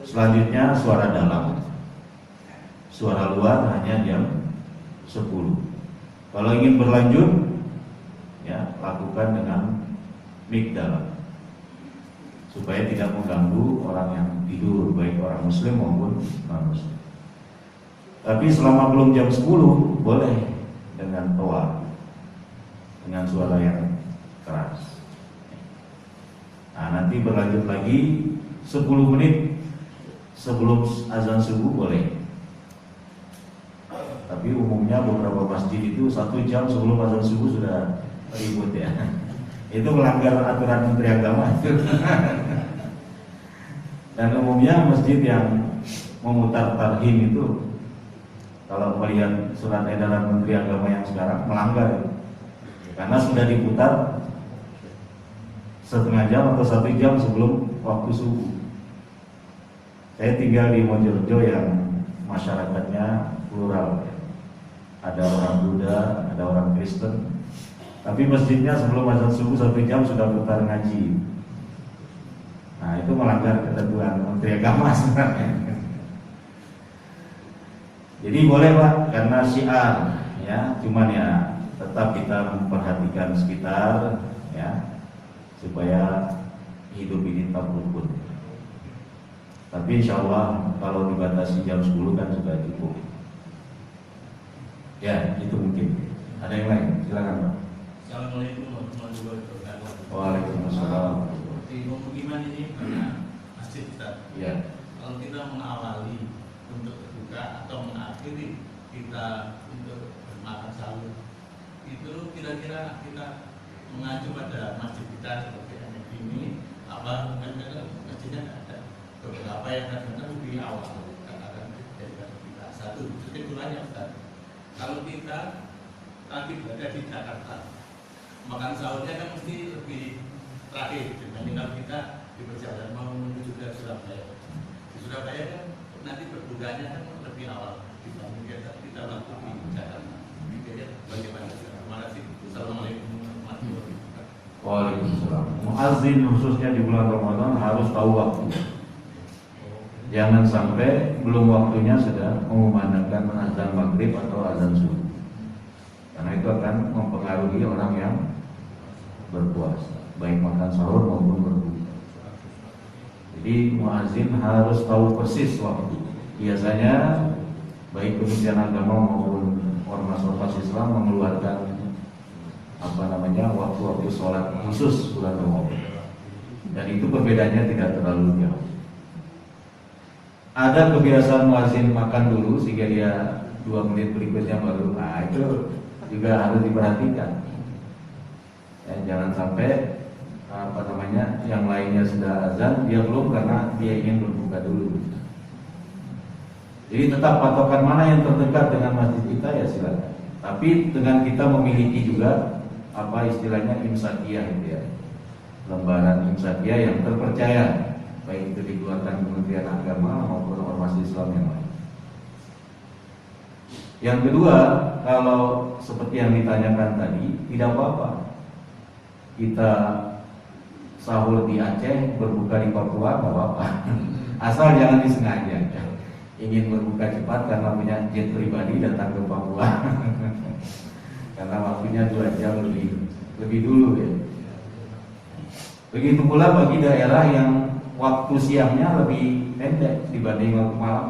Selanjutnya suara dalam, suara luar hanya jam 10. Kalau ingin berlanjut, ya lakukan dengan mic dalam, supaya tidak mengganggu orang yang tidur, baik orang muslim maupun non muslim. Tapi selama belum jam 10 boleh dengan toa, dengan suara yang keras. Nah, nanti berlanjut lagi 10 menit sebelum azan subuh boleh. Tapi umumnya beberapa masjid itu 1 jam sebelum azan subuh sudah ribut ya. Itu melanggar aturan Menteri Agama itu. Dan umumnya masjid yang memutar tarhim itu, kalau melihat surat edaran Menteri Agama yang sekarang, melanggar itu. Karena sudah diputar setengah jam atau 1 jam sebelum waktu subuh. Saya tinggal di Mojorejo yang masyarakatnya plural, ada orang Buddha, ada orang Kristen. Tapi masjidnya sebelum azan subuh 1 jam sudah putar ngaji. Nah, itu melanggar ketentuan Menteri Agama sebenarnya. Jadi boleh Pak, karena syiar ya, cuman ya tetap kita memperhatikan sekitar ya, supaya hidup ini tetap rukun. Tapi insya Allah kalau dibatasi jam 10 kan sudah cukup. Ya, itu mungkin. Ada yang lain? Silakan Pak. Assalamualaikum warahmatullahi wabarakatuh. Waalaikumsalam. Di pemukiman ini banyak masjid kita. Ya. kalau kita mengawali untuk berbuka atau mengakhiri kita untuk makan sahur, itu kira-kira kita mengacu pada masjid kita seperti ini, apa kadang-kadang masjidnya nggak ada, beberapa yang kadang-kadang lebih awal, kadang-kadang dari kita satu kesimpulannya Ustaz. Kalau kita nanti berada di Jakarta, makan sahurnya kan mesti lebih terakhir dibanding kalau kita di perjalanan mau menuju ke Surabaya. Di Surabaya kan nanti berbukanya kan lebih awal dibanding kita waktu di Jakarta. Jadi bagaimana? Terima kasih. Assalamualaikum warahmatullahi wabarakatuh. Waalaikumsalam. Muazzin khususnya di bulan Ramadan harus tahu waktu. Jangan sampai belum waktunya sudah mengumandangkan azan maghrib atau azan subuh. Karena itu akan mempengaruhi orang yang berpuasa, baik makan sahur maupun berbuka. Jadi muazzin harus tahu persis waktu. Biasanya baik Kementerian Agama maupun ormas-ormas Islam mengeluarkan waktu-waktu sholat khusus bulan Ramadan. Dan itu perbedaannya tidak terlalu jauh. Ada kebiasaan muazzin makan dulu sehingga dia 2 menit berikutnya baru. Nah itu juga harus diperhatikan. Ya, jangan sampai yang lainnya sudah azan, dia belum karena dia ingin berbuka dulu. Jadi tetap patokan mana yang terdekat dengan masjid kita ya silakan. Tapi dengan kita memiliki juga istilahnya imsakiyah itu ya, lembaran imsakiyah yang terpercaya, baik itu dikeluarkan Kementerian Agama maupun ormas Islam yang lain. Yang kedua, kalau seperti yang ditanyakan tadi, tidak apa-apa kita sahur di Aceh, berbuka di Papua, nggak apa-apa. Asal jangan disengaja. Ingin berbuka cepat karena punya jet pribadi datang ke Papua. Karena waktunya 2 jam lebih dulu ya. Begitu pula bagi daerah yang waktu siangnya lebih pendek dibanding waktu malam.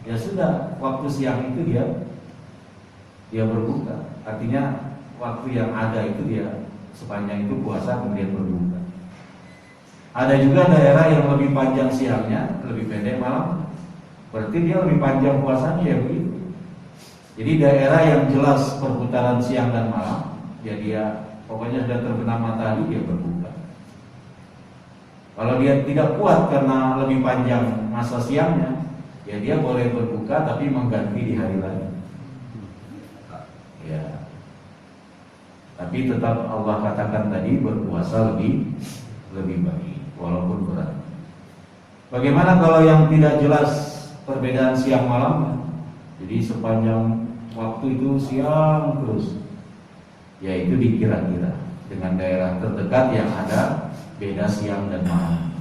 Ya sudah, waktu siang itu dia berbuka. Artinya waktu yang ada itu dia sepanjang itu puasa kemudian berbuka. Ada juga daerah yang lebih panjang siangnya, lebih pendek malam. Berarti dia lebih panjang puasanya ya begitu. Jadi daerah yang jelas perputaran siang dan malam, ya dia pokoknya sudah terbenam matahari dia berbuka. Kalau dia tidak kuat karena lebih panjang masa siangnya, ya dia boleh berbuka tapi mengganti di hari lain. Ya. Tapi tetap Allah katakan tadi berpuasa lebih baik walaupun berat. Bagaimana kalau yang tidak jelas perbedaan siang malam? Jadi sepanjang waktu itu siang terus, yaitu dikira-kira dengan daerah terdekat yang ada beda siang dan malam.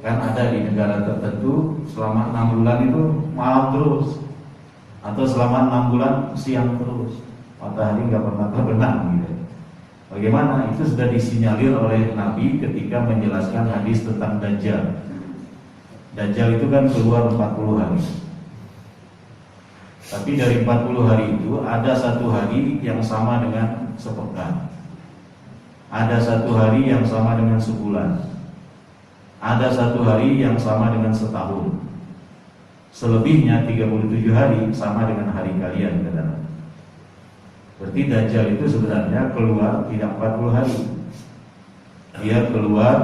Kan ada di negara tertentu selama 6 bulan itu malam terus, atau selama 6 bulan siang terus, matahari nggak pernah terbenam gitu. Bagaimana? Itu sudah disinyalir oleh Nabi ketika menjelaskan hadis tentang Dajjal. Dajjal itu kan keluar 40 hari. Tapi dari 40 hari itu ada 1 hari yang sama dengan sepekan. Ada 1 hari yang sama dengan sebulan. Ada 1 hari yang sama dengan setahun. Selebihnya 37 hari sama dengan hari kalian, kata Nabi. Berarti Dajjal itu sebenarnya keluar tidak 40 hari. Dia keluar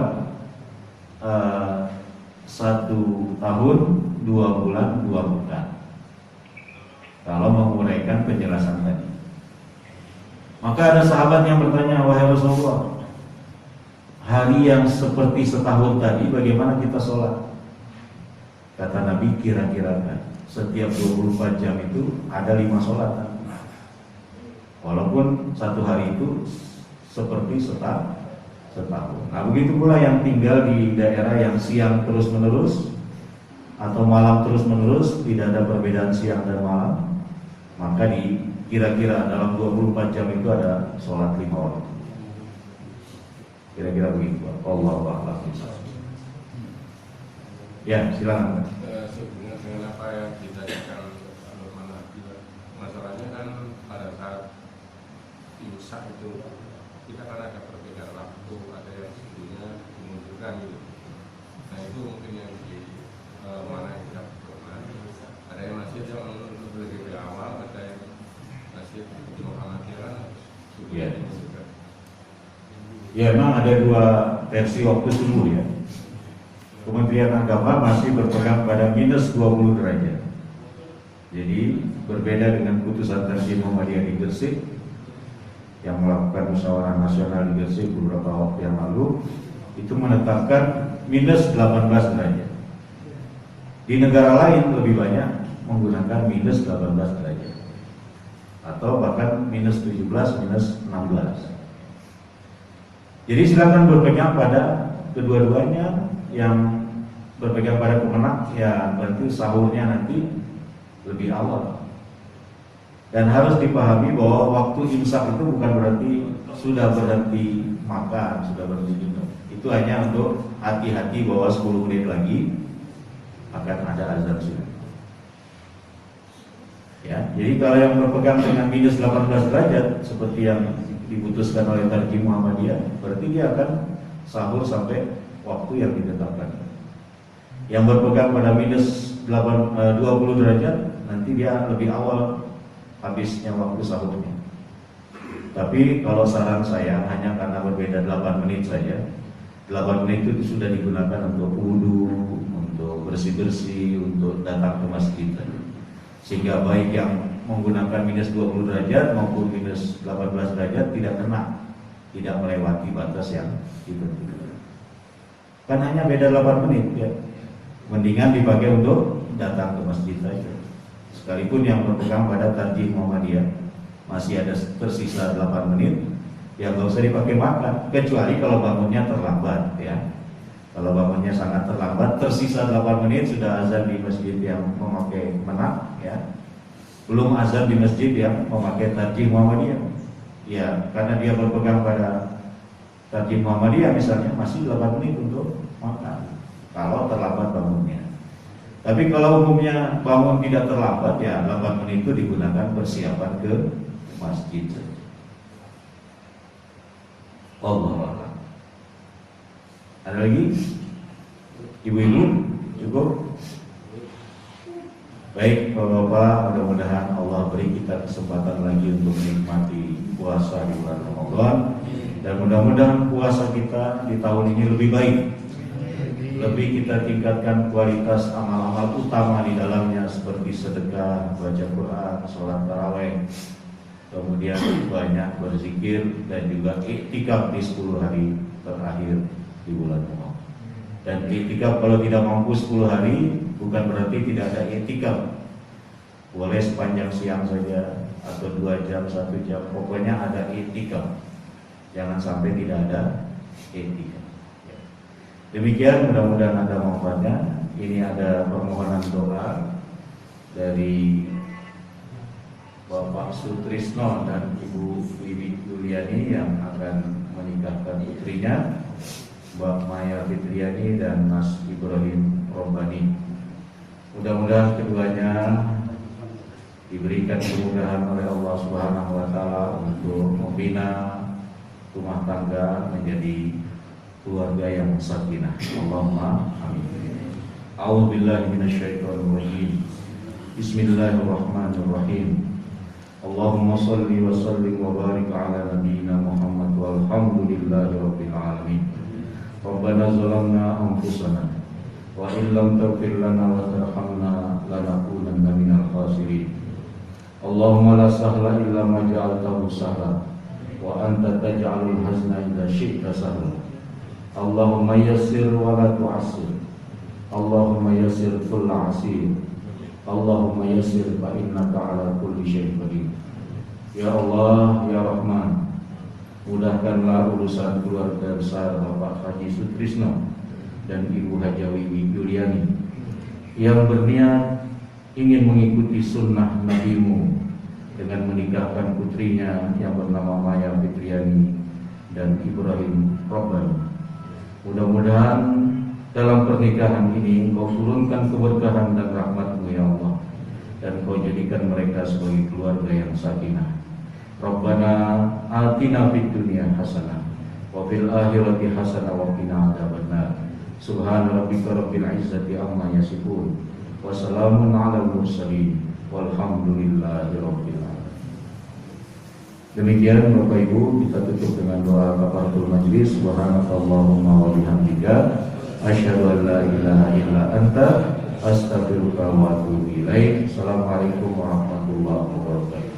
1 tahun 2 bulan 2 pekan. Kalau menguraikan penjelasan tadi. Maka ada sahabat yang bertanya, wahai Rasulullah, hari yang seperti setahun tadi bagaimana kita sholat? Kata Nabi, kira-kira setiap 24 jam itu ada 5 sholat. Walaupun 1 hari itu seperti setahun. Nah begitu pula yang tinggal di daerah yang siang terus menerus atau malam terus menerus, tidak ada perbedaan siang dan malam, maka kira-kira dalam 24 jam itu ada sholat 5 waktu. Kira-kira begitu. Allahu a'lam. Ya, silakan. Sebenarnya dengan apa yang ditanyakan masalahnya kan pada saat imsak itu kita kan ada perbedaan waktu, ada yang sebelumnya dimunculkan gitu. Nah itu mungkin yang Ya memang ada dua versi waktu subuh ya. Kementerian Agama masih berpegang pada minus 20 derajat. Jadi berbeda dengan putusan Tanjim Muhammadiyah di Gresik yang melakukan musyawarah nasional di Gresik beberapa waktu yang lalu, itu menetapkan minus 18 derajat. Di negara lain lebih banyak menggunakan minus 18 derajat atau bahkan minus 17, minus 16. Jadi silakan berpegang pada kedua-duanya. Yang berpegang pada kemenak ya berarti sahurnya nanti lebih awal. Dan harus dipahami bahwa waktu imsak itu bukan berarti sudah berhenti makan, sudah berhenti minum. Itu hanya untuk hati-hati bahwa 10 menit lagi akan ada azan subuh. Ya, jadi kalau yang berpegang dengan minus 18 derajat seperti yang diputuskan oleh Tanjim Muhammadiyah, berarti dia akan sahur sampai waktu yang ditetapkan. Yang berpegang pada minus 20 derajat, nanti dia lebih awal habisnya waktu sahurnya. Tapi kalau saran saya, hanya karena berbeda 8 menit saja, 8 menit itu sudah digunakan untuk wudu, untuk bersih-bersih, untuk datang ke masjid. Sehingga baik yang menggunakan minus 20 derajat maupun minus 18 derajat tidak kena, tidak melewati batas yang ditentukan. Kan hanya beda 8 menit ya. Mendingan dipakai untuk datang ke masjid saja. Sekalipun yang berpegang pada Tanjim Muhammadiyah masih ada tersisa 8 menit, ya nggak usah dipakai makan, kecuali kalau bangunnya terlambat ya. Kalau bangunnya sangat terlambat, tersisa 8 menit sudah azan di masjid yang memakai menak ya. Belum azan di masjid yang memakai Tanjim Muhammadiyah. Ya, karena dia berpegang pada Tanjim Muhammadiyah misalnya masih 8 menit untuk makan kalau terlambat bangunnya. Tapi kalau umumnya bangun tidak terlambat ya 8 menit itu digunakan persiapan ke masjid. Allah. Ada lagi? Ibu-ibu cukup? Baik Bapak-bapak, mudah-mudahan Allah beri kita kesempatan lagi untuk menikmati puasa di bulan Ramadan. Dan mudah-mudahan puasa kita di tahun ini lebih baik. Lebih kita tingkatkan kualitas amal-amal utama di dalamnya seperti sedekah, baca Quran, sholat tarawih, kemudian banyak berzikir dan juga iktikaf di 10 hari terakhir di bulan Ramadan. Dan iktikaf kalau tidak mampu 10 hari bukan berarti tidak ada iktikaf. Boleh sepanjang siang saja atau 2 jam, 1 jam, pokoknya ada iktikaf. Jangan sampai tidak ada iktikaf. Demikian, mudah-mudahan ada manfaatnya. Ini ada permohonan doa dari Bapak Sutrisno dan Ibu Wiwi Yuliani yang akan menikahkan putrinya, Mbak Maya Fitriani dan Mas Ibrahim Rombani. Mudah-mudahan keduanya diberikan kemudahan oleh Allah Subhanahu wa taala untuk membina rumah tangga menjadi keluarga yang sakinah. Allahumma amin. A'udzubillahi minasyaitonir rajim. Bismillahirrahmanirrahim. Allahumma shalli wa sallim wa barik ala nabiyyina Muhammad walhamdulillahi rabbil alamin. Rabbana zalamna anfusana wa illam taghfir lana wa tarhamna lanakunanna minal khasirin. Allahumma la sahla illa ma ja'altahu sahla wa anta taj'alul hazna idza syi'ta sahla. Allahumma yassir wa la tu'assir. Allahumma yassir kulla asir. Allahumma yassir fa innaka ala kulli syai'in qadir. Ya Allah, ya Rahman, mudahkanlah urusan keluarga besar Bapak Haji Sutrisno dan Ibu Hajawi Yuliani yang berniat ingin mengikuti sunnah Nabi-Mu dengan menikahkan putrinya yang bernama Maya Fitriani dan Ibrahim Robbani. Mudah-mudahan dalam pernikahan ini Engkau turunkan keberkahan dan rahmat-Mu ya Allah, dan Engkau jadikan mereka sebagai keluarga yang sakinah. Rabbana atina fid dunya hasanah wa fil akhirati hasanah wa qina adzabannar. Subhana rabbika rabbil izzati amma yasifun wa salamun alal mursalin walhamdulillahi rabbil alamin. Demikian Bapak Ibu, kita tutup dengan doa kafaratul majlis. Subhanakallahumma wa bihamdika asyhadu an la ilaha illa anta astaghfiruka wa atubu ilaik. Assalamualaikum warahmatullahi wabarakatuh.